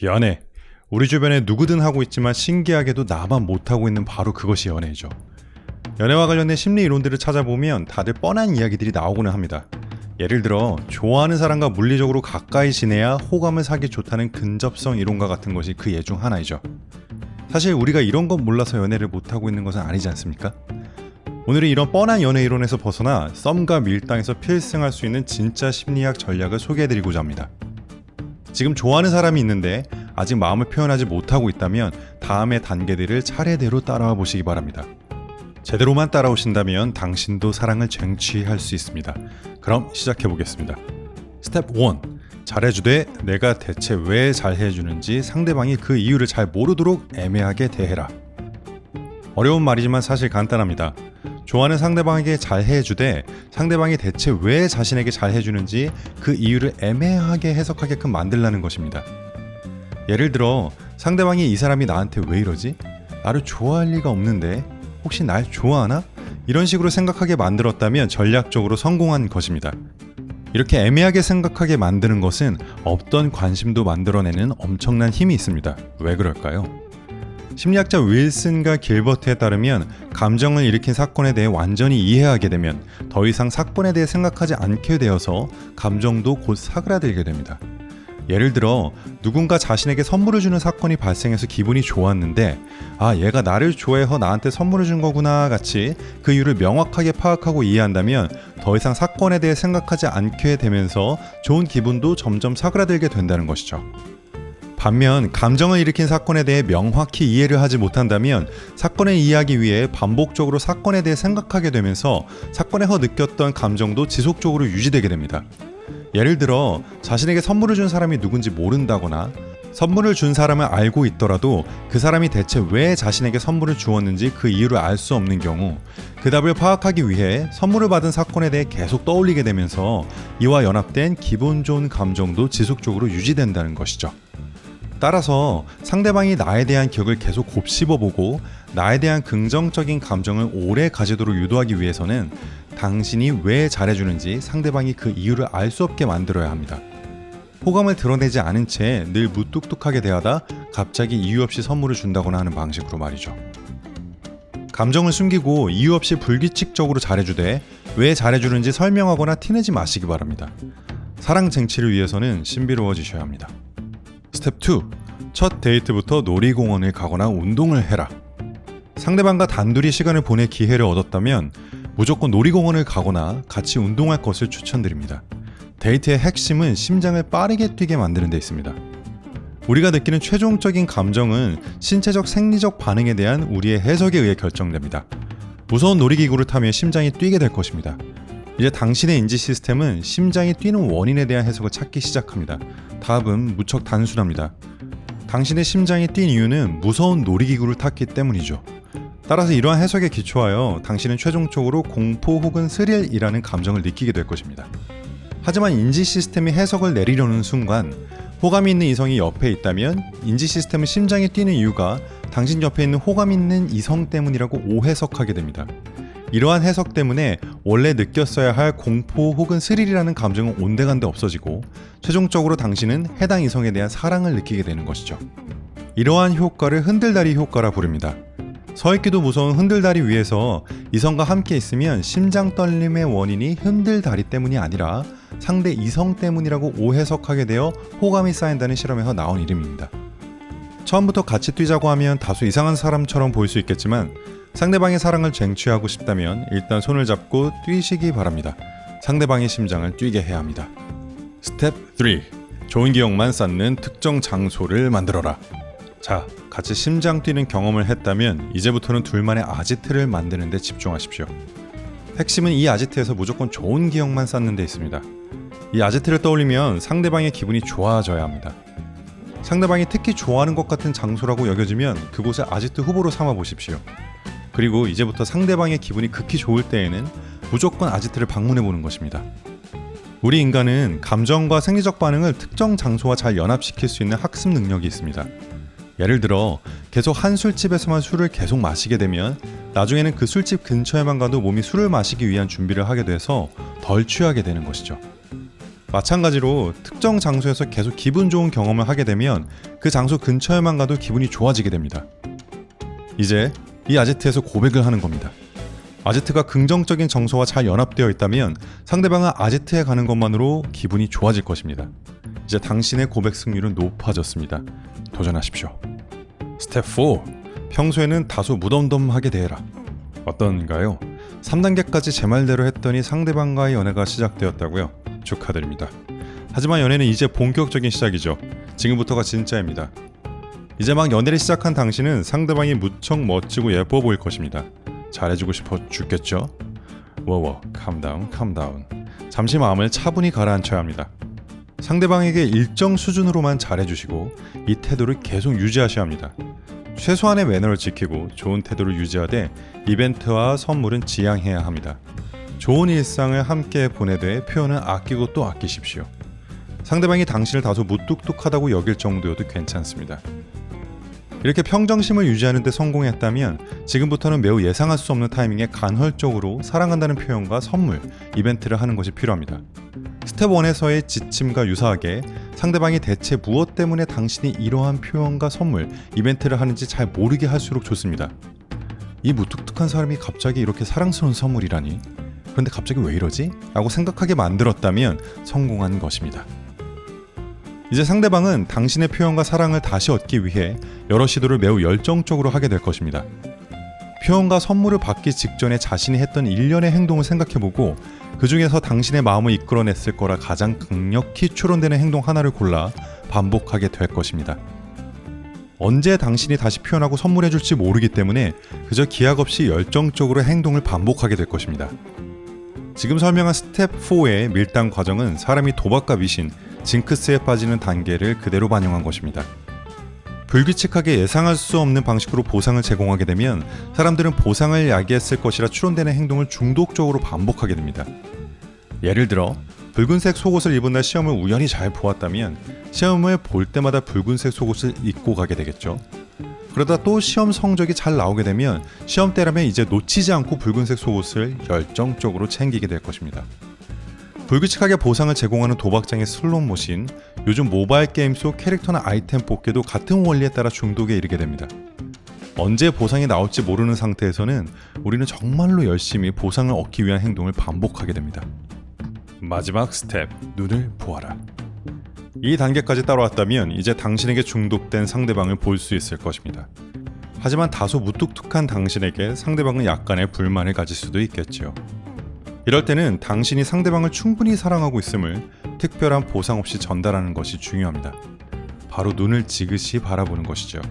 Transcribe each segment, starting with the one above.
연애. 우리 주변에 누구든 하고 있지만 신기하게도 나만 못하고 있는 바로 그것이 연애죠. 연애와 관련된 심리 이론들을 찾아보면 다들 뻔한 이야기들이 나오고는 합니다. 예를 들어 좋아하는 사람과 물리적으로 가까이 지내야 호감을 사기 좋다는 근접성 이론과 같은 것이 그 예 중 하나이죠. 사실 우리가 이런 것 몰라서 연애를 못하고 있는 것은 아니지 않습니까? 오늘은 이런 뻔한 연애 이론에서 벗어나 썸과 밀당에서 필승할 수 있는 진짜 심리학 전략을 소개해드리고자 합니다. 지금 좋아하는 사람이 있는데 아직 마음을 표현하지 못하고 있다면 다음의 단계들을 차례대로 따라와 보시기 바랍니다. 제대로만 따라오신다면 당신도 사랑을 쟁취할 수 있습니다. 그럼 시작해 보겠습니다. 스텝 1. 잘해주되 내가 대체 왜 잘해주는지 상대방이 그 이유를 잘 모르도록 애매하게 대해라. 어려운 말이지만 사실 간단합니다. 좋아하는 상대방에게 잘해주되 상대방이 대체 왜 자신에게 잘해주는지 그 이유를 애매하게 해석하게끔 만들라는 것입니다. 예를 들어 상대방이 이 사람이 나한테 왜 이러지? 나를 좋아할 리가 없는데 혹시 날 좋아하나? 이런 식으로 생각하게 만들었다면 전략적으로 성공한 것입니다. 이렇게 애매하게 생각하게 만드는 것은 없던 관심도 만들어내는 엄청난 힘이 있습니다. 왜 그럴까요? 심리학자 윌슨과 길버트에 따르면 감정을 일으킨 사건에 대해 완전히 이해하게 되면 더 이상 사건에 대해 생각하지 않게 되어서 감정도 곧 사그라들게 됩니다. 예를 들어 누군가 자신에게 선물을 주는 사건이 발생해서 기분이 좋았는데 얘가 나를 좋아해서 나한테 선물을 준 거구나 같이 그 이유를 명확하게 파악하고 이해한다면 더 이상 사건에 대해 생각하지 않게 되면서 좋은 기분도 점점 사그라들게 된다는 것이죠. 반면 감정을 일으킨 사건에 대해 명확히 이해를 하지 못한다면 사건을 이해하기 위해 반복적으로 사건에 대해 생각하게 되면서 사건에서 느꼈던 감정도 지속적으로 유지되게 됩니다. 예를 들어 자신에게 선물을 준 사람이 누군지 모른다거나 선물을 준 사람을 알고 있더라도 그 사람이 대체 왜 자신에게 선물을 주었는지 그 이유를 알 수 없는 경우 그 답을 파악하기 위해 선물을 받은 사건에 대해 계속 떠올리게 되면서 이와 연합된 기분 좋은 감정도 지속적으로 유지된다는 것이죠. 따라서 상대방이 나에 대한 기억을 계속 곱씹어보고 나에 대한 긍정적인 감정을 오래 가지도록 유도하기 위해서는 당신이 왜 잘해주는지 상대방이 그 이유를 알 수 없게 만들어야 합니다. 호감을 드러내지 않은 채 늘 무뚝뚝하게 대하다 갑자기 이유 없이 선물을 준다거나 하는 방식으로 말이죠. 감정을 숨기고 이유 없이 불규칙적으로 잘해주되 왜 잘해주는지 설명하거나 티내지 마시기 바랍니다. 사랑 쟁취를 위해서는 신비로워지셔야 합니다. 스텝 2. 첫 데이트부터 놀이공원을 가거나 운동을 해라. 상대방과 단둘이 시간을 보낼 기회를 얻었다면 무조건 놀이공원을 가거나 같이 운동할 것을 추천드립니다. 데이트의 핵심은 심장을 빠르게 뛰게 만드는 데 있습니다. 우리가 느끼는 최종적인 감정은 신체적 생리적 반응에 대한 우리의 해석에 의해 결정됩니다. 무서운 놀이기구를 타면 심장이 뛰게 될 것입니다. 이제 당신의 인지 시스템은 심장이 뛰는 원인에 대한 해석을 찾기 시작합니다. 답은 무척 단순합니다. 당신의 심장이 뛴 이유는 무서운 놀이기구를 탔기 때문이죠. 따라서 이러한 해석에 기초하여 당신은 최종적으로 공포 혹은 스릴이라는 감정을 느끼게 될 것입니다. 하지만 인지 시스템이 해석을 내리려는 순간 호감이 있는 이성이 옆에 있다면 인지 시스템은 심장이 뛰는 이유가 당신 옆에 있는 호감 있는 이성 때문이라고 오해석하게 됩니다. 이러한 해석 때문에 원래 느꼈어야 할 공포 혹은 스릴이라는 감정은 온데간데 없어지고 최종적으로 당신은 해당 이성에 대한 사랑을 느끼게 되는 것이죠. 이러한 효과를 흔들다리 효과라 부릅니다. 서있기도 무서운 흔들다리 위에서 이성과 함께 있으면 심장 떨림의 원인이 흔들다리 때문이 아니라 상대 이성 때문이라고 오해석하게 되어 호감이 쌓인다는 실험에서 나온 이름입니다. 처음부터 같이 뛰자고 하면 다소 이상한 사람처럼 보일 수 있겠지만 상대방의 사랑을 쟁취하고 싶다면 일단 손을 잡고 뛰시기 바랍니다. 상대방의 심장을 뛰게 해야 합니다. 스텝 3. 좋은 기억만 쌓는 특정 장소를 만들어라. 자, 같이 심장 뛰는 경험을 했다면 이제부터는 둘만의 아지트를 만드는 데 집중하십시오. 핵심은 이 아지트에서 무조건 좋은 기억만 쌓는 데 있습니다. 이 아지트를 떠올리면 상대방의 기분이 좋아져야 합니다. 상대방이 특히 좋아하는 것 같은 장소라고 여겨지면 그곳을 아지트 후보로 삼아 보십시오. 그리고 이제부터 상대방의 기분이 극히 좋을 때에는 무조건 아지트를 방문해 보는 것입니다. 우리 인간은 감정과 생리적 반응을 특정 장소와 잘 연합시킬 수 있는 학습 능력이 있습니다. 예를 들어 계속 한 술집에서만 술을 계속 마시게 되면 나중에는 그 술집 근처에만 가도 몸이 술을 마시기 위한 준비를 하게 돼서 덜 취하게 되는 것이죠. 마찬가지로 특정 장소에서 계속 기분 좋은 경험을 하게 되면 그 장소 근처에만 가도 기분이 좋아지게 됩니다. 이제 이 아제트에서 고백을 하는 겁니다. 아제트가 긍정적인 정서와 잘 연합되어 있다면 상대방은 아제트에 가는 것만으로 기분이 좋아질 것입니다. 이제 당신의 고백 승률은 높아졌습니다. 도전하십시오. 스텝 4. 평소에는 다소 무덤덤하게 대해라. 어떤가요? 3단계까지 제 말대로 했더니 상대방과의 연애가 시작되었다고요? 축하드립니다. 하지만 연애는 이제 본격적인 시작이죠. 지금부터가 진짜입니다. 이제 막 연애를 시작한 당신은 상대방이 무척 멋지고 예뻐 보일 것입니다. 잘해주고 싶어 죽겠죠? 워워, 캄다운. 잠시 마음을 차분히 가라앉혀야 합니다. 상대방에게 일정 수준으로만 잘해주시고 이 태도를 계속 유지하셔야 합니다. 최소한의 매너를 지키고 좋은 태도를 유지하되 이벤트와 선물은 지양해야 합니다. 좋은 일상을 함께 보내되 표현은 아끼고 또 아끼십시오. 상대방이 당신을 다소 무뚝뚝하다고 여길 정도여도 괜찮습니다. 이렇게 평정심을 유지하는 데 성공했다면 지금부터는 매우 예상할 수 없는 타이밍에 간헐적으로 사랑한다는 표현과 선물, 이벤트를 하는 것이 필요합니다. 스텝 1에서의 지침과 유사하게 상대방이 대체 무엇 때문에 당신이 이러한 표현과 선물, 이벤트를 하는지 잘 모르게 할수록 좋습니다. 이 무뚝뚝한 사람이 갑자기 이렇게 사랑스러운 선물이라니? 그런데 갑자기 왜 이러지? 라고 생각하게 만들었다면 성공한 것입니다. 이제 상대방은 당신의 표현과 사랑을 다시 얻기 위해 여러 시도를 매우 열정적으로 하게 될 것입니다. 표현과 선물을 받기 직전에 자신이 했던 일련의 행동을 생각해보고 그 중에서 당신의 마음을 이끌어냈을 거라 가장 강력히 추론되는 행동 하나를 골라 반복하게 될 것입니다. 언제 당신이 다시 표현하고 선물해줄지 모르기 때문에 그저 기약 없이 열정적으로 행동을 반복하게 될 것입니다. 지금 설명한 스텝 4의 밀당 과정은 사람이 도박과 미신, 징크스에 빠지는 단계를 그대로 반영한 것입니다. 불규칙하게 예상할 수 없는 방식으로 보상을 제공하게 되면 사람들은 보상을 야기했을 것이라 추론되는 행동을 중독적으로 반복하게 됩니다. 예를 들어 붉은색 속옷을 입은 날 시험을 우연히 잘 보았다면 시험을 볼 때마다 붉은색 속옷을 입고 가게 되겠죠. 그러다 또 시험 성적이 잘 나오게 되면 시험 때라면 이제 놓치지 않고 붉은색 속옷을 열정적으로 챙기게 될 것입니다. 불규칙하게 보상을 제공하는 도박장의 슬롯머신, 요즘 모바일 게임 속 캐릭터나 아이템 뽑기도 같은 원리에 따라 중독에 이르게 됩니다. 언제 보상이 나올지 모르는 상태에서는 우리는 정말로 열심히 보상을 얻기 위한 행동을 반복하게 됩니다. 마지막 스텝, 눈을 보아라. 이 단계까지 따라왔다면 이제 당신에게 중독된 상대방을 볼 수 있을 것입니다. 하지만 다소 무뚝뚝한 당신에게 상대방은 약간의 불만을 가질 수도 있겠죠. 이럴 때는 당신이 상대방을 충분히 사랑하고 있음을 특별한 보상 없이 전달하는 것이 중요합니다. 바로 눈을 지그시 바라보는 것이죠.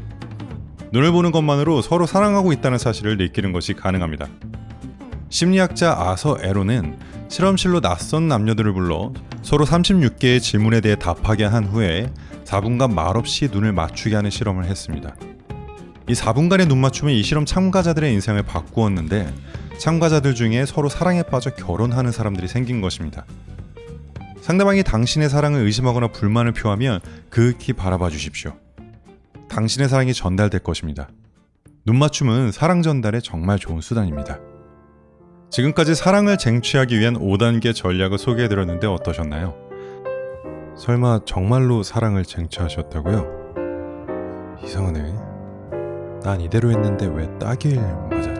눈을 보는 것만으로 서로 사랑하고 있다는 사실을 느끼는 것이 가능합니다. 심리학자 아서 에로는 실험실로 낯선 남녀들을 불러 서로 36개의 질문에 대해 답하게 한 후에 4분간 말없이 눈을 맞추게 하는 실험을 했습니다. 이 4분간의 눈 맞춤은 이 실험 참가자들의 인생을 바꾸었는데 참가자들 중에 서로 사랑에 빠져 결혼하는 사람들이 생긴 것입니다. 상대방이 당신의 사랑을 의심하거나 불만을 표하면 극히 바라봐 주십시오. 당신의 사랑이 전달될 것입니다. 눈 맞춤은 사랑 전달에 정말 좋은 수단입니다. 지금까지 사랑을 쟁취하기 위한 5단계 전략을 소개해드렸는데 어떠셨나요? 설마 정말로 사랑을 쟁취하셨다고요? 이상하네. 난 이대로 했는데 왜 딱일 맞았지?